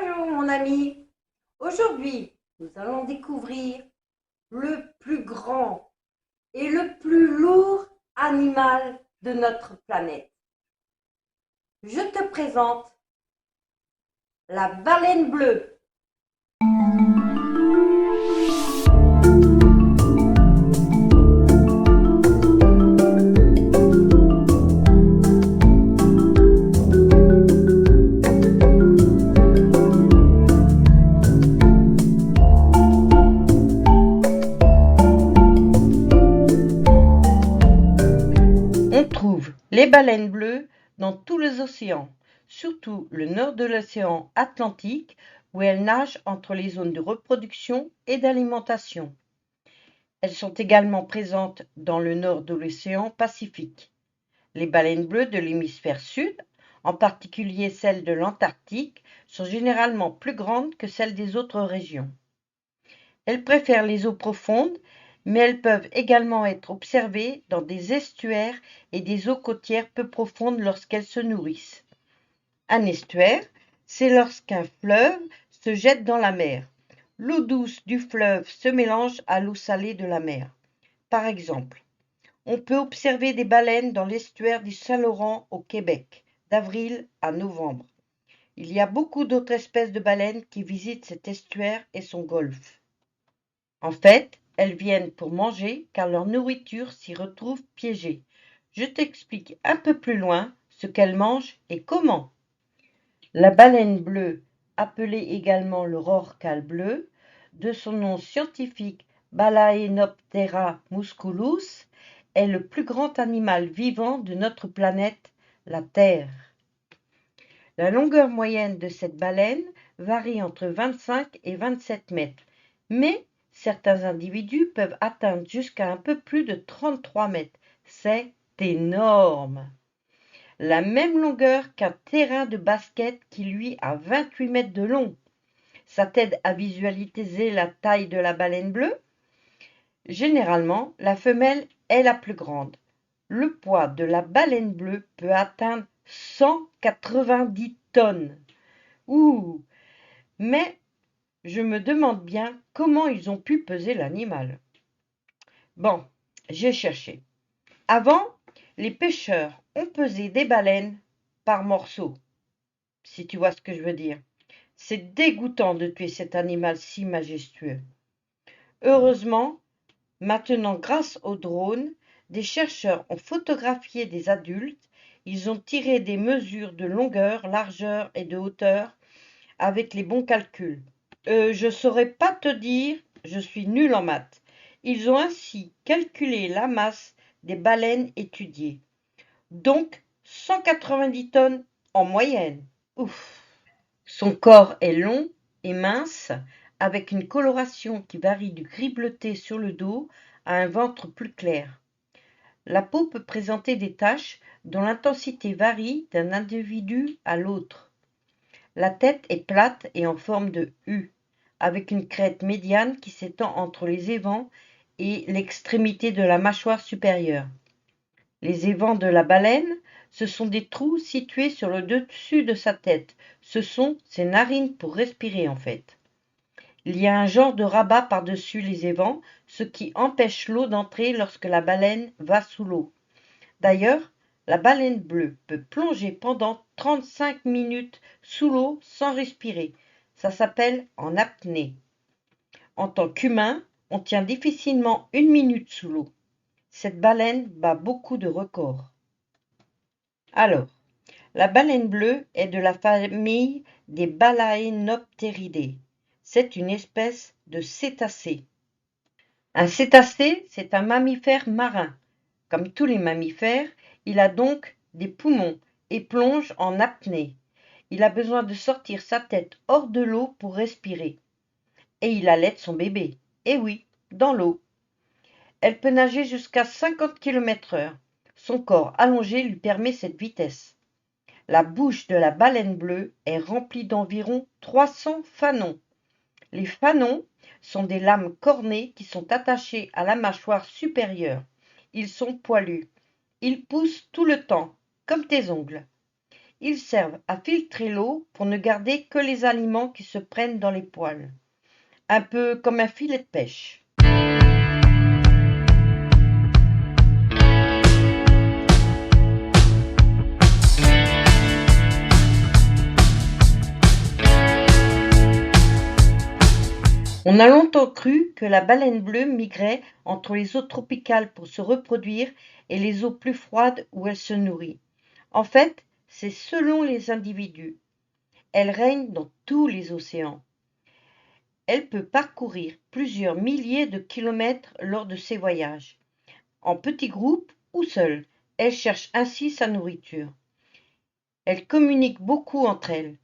Bonjour mon ami. Aujourd'hui, nous allons découvrir le plus grand et le plus lourd animal de notre planète. Je te présente la baleine bleue. On trouve les baleines bleues dans tous les océans, surtout le nord de l'océan Atlantique où elles nagent entre les zones de reproduction et d'alimentation. Elles sont également présentes dans le nord de l'océan Pacifique. Les baleines bleues de l'hémisphère sud, en particulier celles de l'Antarctique, sont généralement plus grandes que celles des autres régions. Elles préfèrent les eaux profondes, mais elles peuvent également être observées dans des estuaires et des eaux côtières peu profondes lorsqu'elles se nourrissent. Un estuaire, c'est lorsqu'un fleuve se jette dans la mer. L'eau douce du fleuve se mélange à l'eau salée de la mer. Par exemple, on peut observer des baleines dans l'estuaire du Saint-Laurent au Québec, d'avril à novembre. Il y a beaucoup d'autres espèces de baleines qui visitent cet estuaire et son golfe. En fait, elles viennent pour manger car leur nourriture s'y retrouve piégée. Je t'explique un peu plus loin ce qu'elles mangent et comment. La baleine bleue, appelée également le rorqual bleu, de son nom scientifique Balaenoptera musculus, est le plus grand animal vivant de notre planète, la Terre. La longueur moyenne de cette baleine varie entre 25 et 27 mètres, mais certains individus peuvent atteindre jusqu'à un peu plus de 33 mètres. C'est énorme! La même longueur qu'un terrain de basket qui lui a 28 mètres de long. Ça t'aide à visualiser la taille de la baleine bleue? Généralement, la femelle est la plus grande. Le poids de la baleine bleue peut atteindre 190 tonnes. Ouh! Mais je me demande bien comment ils ont pu peser l'animal. Bon, j'ai cherché. Avant, les pêcheurs ont pesé des baleines par morceaux, si tu vois ce que je veux dire. C'est dégoûtant de tuer cet animal si majestueux. Heureusement, maintenant, grâce aux drones, des chercheurs ont photographié des adultes. Ils ont tiré des mesures de longueur, largeur et de hauteur avec les bons calculs. Je ne saurais pas te dire, je suis nulle en maths. Ils ont ainsi calculé la masse des baleines étudiées. Donc 190 tonnes en moyenne. Ouf! Son corps est long et mince, avec une coloration qui varie du gris bleuté sur le dos à un ventre plus clair. La peau peut présenter des taches dont l'intensité varie d'un individu à l'autre. La tête est plate et en forme de U, avec une crête médiane qui s'étend entre les évents et l'extrémité de la mâchoire supérieure. Les évents de la baleine, ce sont des trous situés sur le dessus de sa tête. Ce sont ses narines pour respirer en fait. Il y a un genre de rabat par-dessus les évents, ce qui empêche l'eau d'entrer lorsque la baleine va sous l'eau. D'ailleurs, la baleine bleue peut plonger pendant 35 minutes sous l'eau sans respirer. Ça s'appelle en apnée. En tant qu'humain, on tient difficilement 1 minute sous l'eau. Cette baleine bat beaucoup de records. Alors, la baleine bleue est de la famille des Balaenopteridae. C'est une espèce de cétacé. Un cétacé, c'est un mammifère marin. Comme tous les mammifères, il a donc des poumons et plonge en apnée. Il a besoin de sortir sa tête hors de l'eau pour respirer. Et il allaite son bébé. Eh oui, dans l'eau. Elle peut nager jusqu'à 50 km/h. Son corps allongé lui permet cette vitesse. La bouche de la baleine bleue est remplie d'environ 300 fanons. Les fanons sont des lames cornées qui sont attachées à la mâchoire supérieure. Ils sont poilus. Ils poussent tout le temps, comme tes ongles. Ils servent à filtrer l'eau pour ne garder que les aliments qui se prennent dans les poêles. Un peu comme un filet de pêche. On a longtemps cru que la baleine bleue migrait entre les eaux tropicales pour se reproduire et les eaux plus froides où elle se nourrit. En fait, c'est selon les individus. Elle règne dans tous les océans. Elle peut parcourir plusieurs milliers de kilomètres lors de ses voyages. En petits groupes ou seule, elle cherche ainsi sa nourriture. Elles communiquent beaucoup entre elles.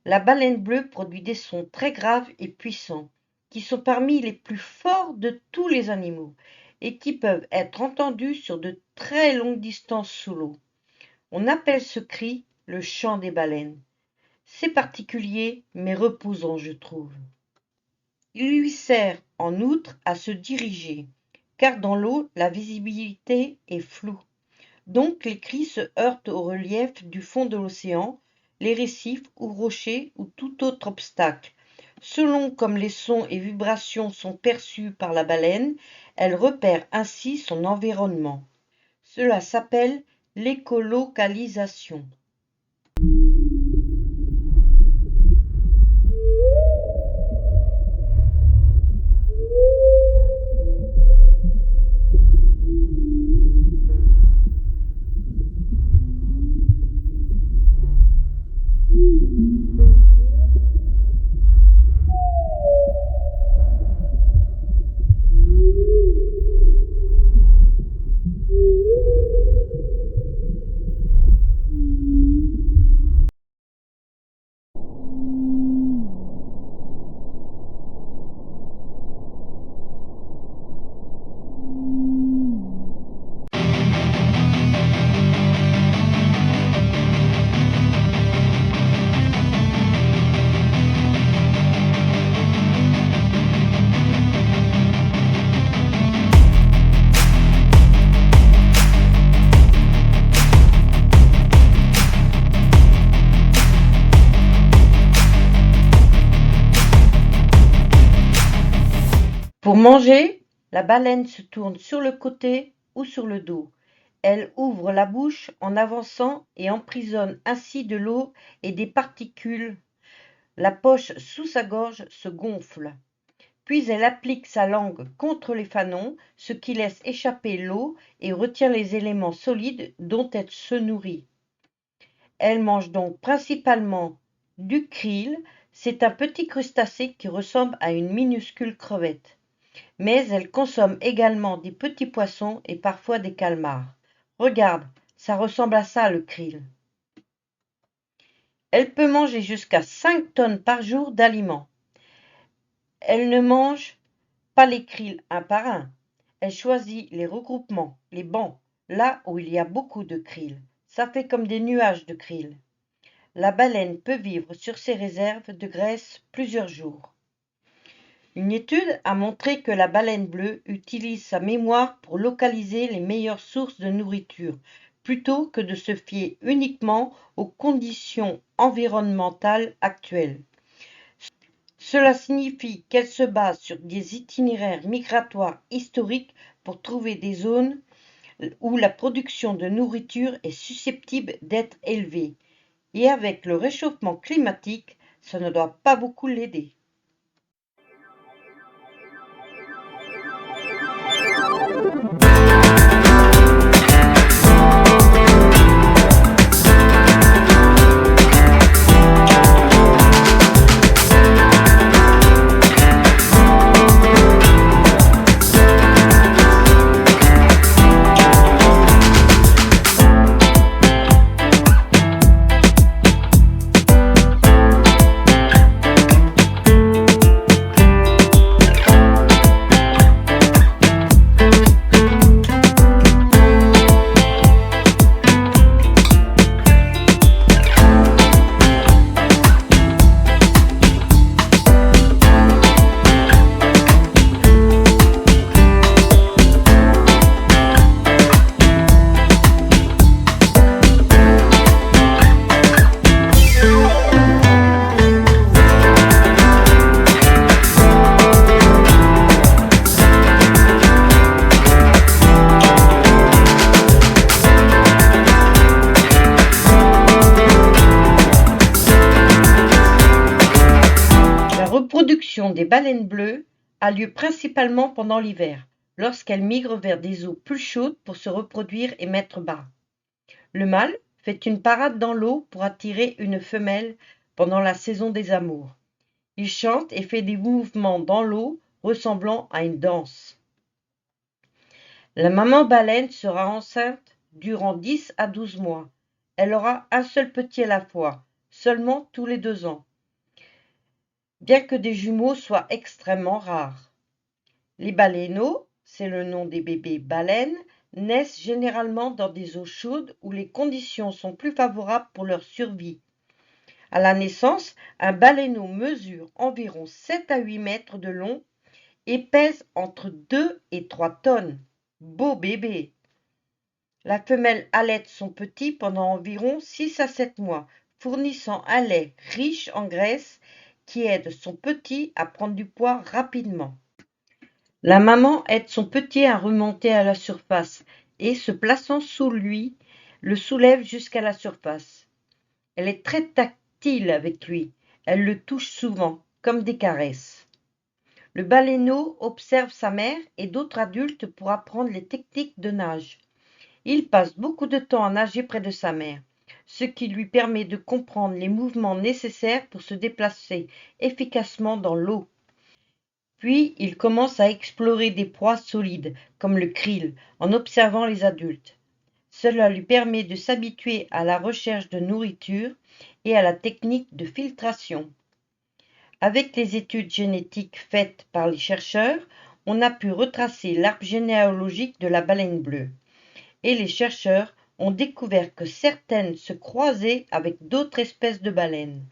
La baleine bleue produit des sons très graves et puissants, qui sont parmi les plus forts de tous les animaux et qui peuvent être entendus sur de très longues distances sous l'eau. On appelle ce cri le chant des baleines. C'est particulier mais reposant, je trouve. Il lui sert en outre à se diriger, car dans l'eau, la visibilité est floue. Donc les cris se heurtent au relief du fond de l'océan, les récifs ou rochers ou tout autre obstacle. Selon comme les sons et vibrations sont perçus par la baleine, elle repère ainsi son environnement. Cela s'appelle l'écolocalisation. Pour manger, la baleine se tourne sur le côté ou sur le dos. Elle ouvre la bouche en avançant et emprisonne ainsi de l'eau et des particules. La poche sous sa gorge se gonfle. Puis elle applique sa langue contre les fanons, ce qui laisse échapper l'eau et retient les éléments solides dont elle se nourrit. Elle mange donc principalement du krill. C'est un petit crustacé qui ressemble à une minuscule crevette. Mais elle consomme également des petits poissons et parfois des calmars. Regarde, ça ressemble à ça le krill. Elle peut manger jusqu'à 5 tonnes par jour d'aliments. Elle ne mange pas les krills un par un. Elle choisit les regroupements, les bancs, là où il y a beaucoup de krill. Ça fait comme des nuages de krill. La baleine peut vivre sur ses réserves de graisse plusieurs jours. Une étude a montré que la baleine bleue utilise sa mémoire pour localiser les meilleures sources de nourriture, plutôt que de se fier uniquement aux conditions environnementales actuelles. Cela signifie qu'elle se base sur des itinéraires migratoires historiques pour trouver des zones où la production de nourriture est susceptible d'être élevée. Et avec le réchauffement climatique, ça ne doit pas beaucoup l'aider. reproduction des baleines bleues a lieu principalement pendant l'hiver, lorsqu'elles migrent vers des eaux plus chaudes pour se reproduire et mettre bas. Le mâle fait une parade dans l'eau pour attirer une femelle pendant la saison des amours. Il chante et fait des mouvements dans l'eau ressemblant à une danse. La maman baleine sera enceinte durant 10 à 12 mois. Elle aura un seul petit à la fois, seulement tous les 2 ans, bien que des jumeaux soient extrêmement rares. Les baleineaux, c'est le nom des bébés baleines, naissent généralement dans des eaux chaudes où les conditions sont plus favorables pour leur survie. À la naissance, un baleineau mesure environ 7 à 8 mètres de long et pèse entre 2 et 3 tonnes. Beau bébé! La femelle allaite son petit pendant environ 6 à 7 mois, fournissant un lait riche en graisse qui aide son petit à prendre du poids rapidement. La maman aide son petit à remonter à la surface et, se plaçant sous lui, le soulève jusqu'à la surface. Elle est très tactile avec lui. Elle le touche souvent, comme des caresses. Le baleineau observe sa mère et d'autres adultes pour apprendre les techniques de nage. Il passe beaucoup de temps à nager près de sa mère, ce qui lui permet de comprendre les mouvements nécessaires pour se déplacer efficacement dans l'eau. Puis il commence à explorer des proies solides, comme le krill, en observant les adultes. Cela lui permet de s'habituer à la recherche de nourriture et à la technique de filtration. Avec les études génétiques faites par les chercheurs, on a pu retracer l'arbre généalogique de la baleine bleue. Et les chercheurs ont découvert que certaines se croisaient avec d'autres espèces de baleines.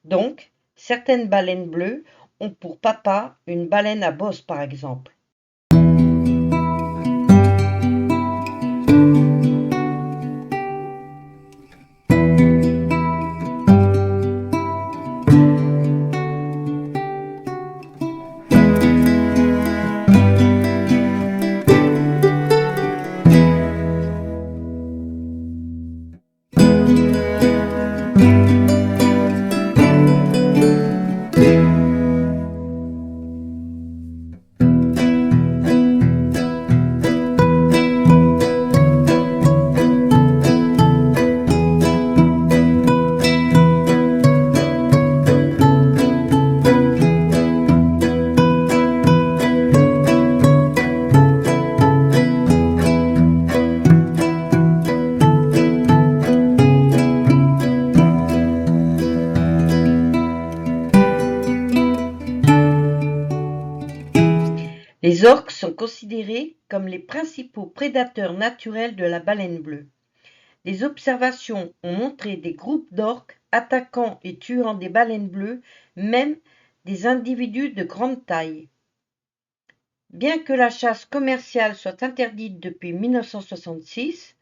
Donc, certaines baleines bleues ont pour papa une baleine à bosse par exemple. Les orques sont considérés comme les principaux prédateurs naturels de la baleine bleue. Des observations ont montré des groupes d'orques attaquant et tuant des baleines bleues, même des individus de grande taille. Bien que la chasse commerciale soit interdite depuis 1966,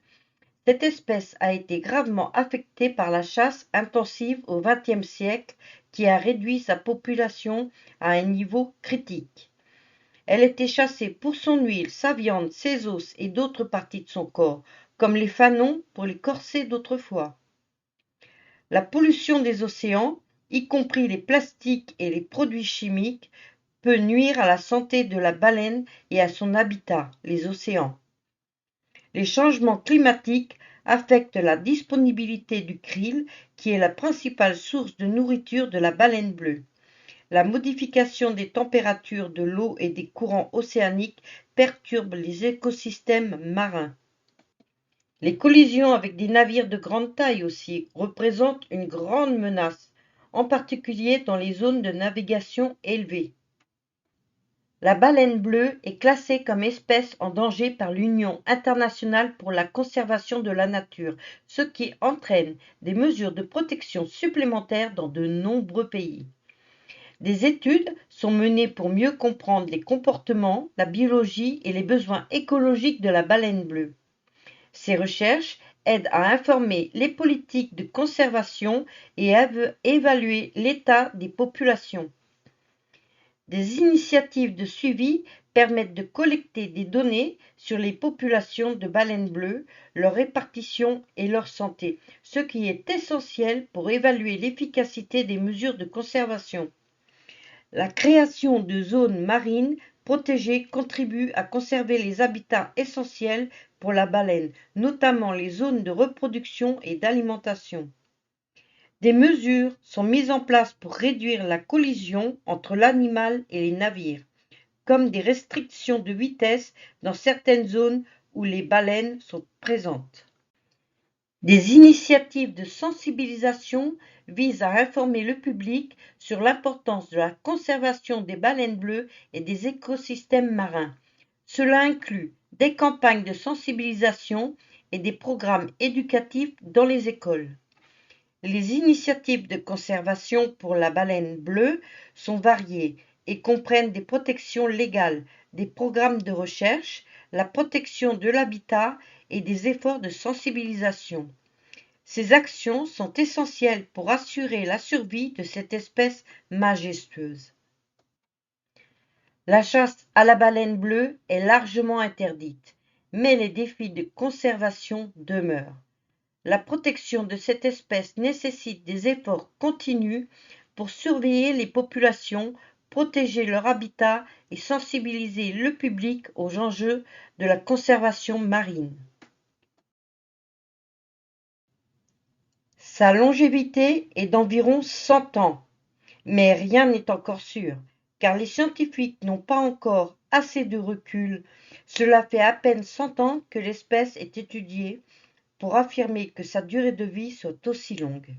cette espèce a été gravement affectée par la chasse intensive au XXe siècle qui a réduit sa population à un niveau critique. Elle était chassée pour son huile, sa viande, ses os et d'autres parties de son corps, comme les fanons pour les corsets d'autrefois. La pollution des océans, y compris les plastiques et les produits chimiques, peut nuire à la santé de la baleine et à son habitat, les océans. Les changements climatiques affectent la disponibilité du krill, qui est la principale source de nourriture de la baleine bleue. La modification des températures de l'eau et des courants océaniques perturbe les écosystèmes marins. Les collisions avec des navires de grande taille aussi représentent une grande menace, en particulier dans les zones de navigation élevées. La baleine bleue est classée comme espèce en danger par l'Union internationale pour la conservation de la nature, ce qui entraîne des mesures de protection supplémentaires dans de nombreux pays. Des études sont menées pour mieux comprendre les comportements, la biologie et les besoins écologiques de la baleine bleue. Ces recherches aident à informer les politiques de conservation et à évaluer l'état des populations. Des initiatives de suivi permettent de collecter des données sur les populations de baleines bleues, leur répartition et leur santé, ce qui est essentiel pour évaluer l'efficacité des mesures de conservation. La création de zones marines protégées contribue à conserver les habitats essentiels pour la baleine, notamment les zones de reproduction et d'alimentation. Des mesures sont mises en place pour réduire la collision entre l'animal et les navires, comme des restrictions de vitesse dans certaines zones où les baleines sont présentes. Des initiatives de sensibilisation visent à informer le public sur l'importance de la conservation des baleines bleues et des écosystèmes marins. Cela inclut des campagnes de sensibilisation et des programmes éducatifs dans les écoles. Les initiatives de conservation pour la baleine bleue sont variées et comprennent des protections légales, des programmes de recherche, la protection de l'habitat et des efforts de sensibilisation. Ces actions sont essentielles pour assurer la survie de cette espèce majestueuse. La chasse à la baleine bleue est largement interdite, mais les défis de conservation demeurent. La protection de cette espèce nécessite des efforts continus pour surveiller les populations, protéger leur habitat et sensibiliser le public aux enjeux de la conservation marine. Sa longévité est d'environ 100 ans, mais rien n'est encore sûr, car les scientifiques n'ont pas encore assez de recul. Cela fait à peine 100 ans que l'espèce est étudiée pour affirmer que sa durée de vie soit aussi longue.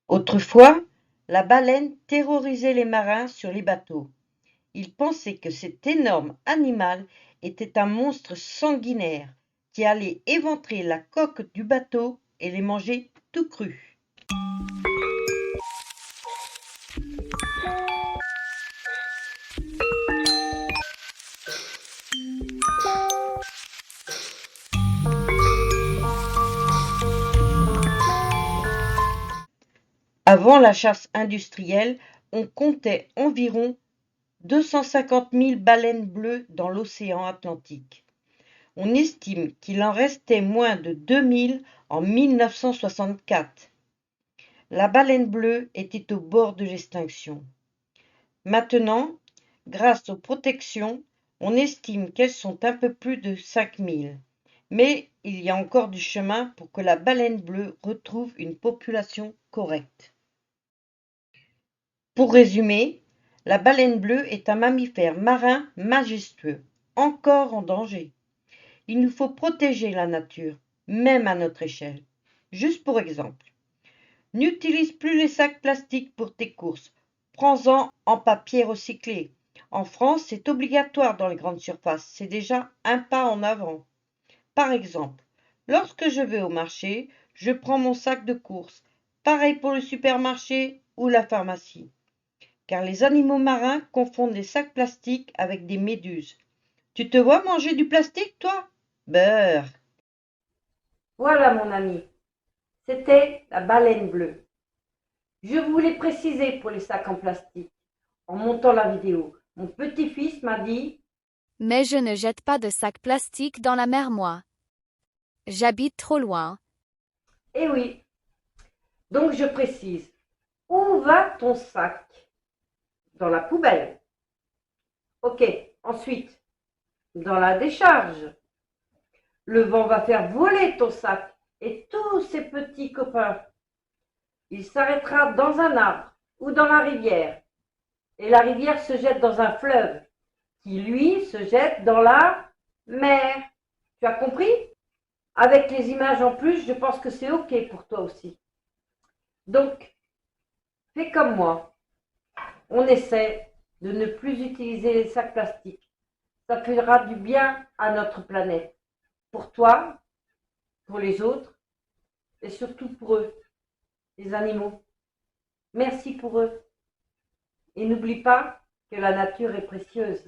Autrefois, la baleine terrorisait les marins sur les bateaux. Ils pensaient que cet énorme animal était un monstre sanguinaire qui allait éventrer la coque du bateau et les manger tout crus. Avant la chasse industrielle, on comptait environ 250 000 baleines bleues dans l'océan Atlantique. On estime qu'il en restait moins de 2000 en 1964. La baleine bleue était au bord de l'extinction. Maintenant, grâce aux protections, on estime qu'elles sont un peu plus de 5000. Mais il y a encore du chemin pour que la baleine bleue retrouve une population correcte. Pour résumer, la baleine bleue est un mammifère marin majestueux, encore en danger. Il nous faut protéger la nature, même à notre échelle. Juste pour exemple, n'utilise plus les sacs plastiques pour tes courses. Prends-en en papier recyclé. En France, c'est obligatoire dans les grandes surfaces. C'est déjà un pas en avant. Par exemple, lorsque je vais au marché, je prends mon sac de courses. Pareil pour le supermarché ou la pharmacie. Car les animaux marins confondent les sacs plastiques avec des méduses. Tu te vois manger du plastique, toi? Beurre. Voilà, mon ami. C'était la baleine bleue. Je voulais préciser pour les sacs en plastique. En montant la vidéo, mon petit-fils m'a dit « Mais je ne jette pas de sacs plastiques dans la mer, moi. J'habite trop loin. » Eh oui. Donc je précise. Où va ton sac? Dans la poubelle. Ok. Ensuite, dans la décharge. Le vent va faire voler ton sac et tous ses petits copains. Il s'arrêtera dans un arbre ou dans la rivière. Et la rivière se jette dans un fleuve qui, lui, se jette dans la mer. Tu as compris? Avec les images en plus, je pense que c'est OK pour toi aussi. Donc, fais comme moi. On essaie de ne plus utiliser les sacs plastiques. Ça fera du bien à notre planète. Pour toi, pour les autres et surtout pour eux, les animaux. Merci pour eux. Et n'oublie pas que la nature est précieuse.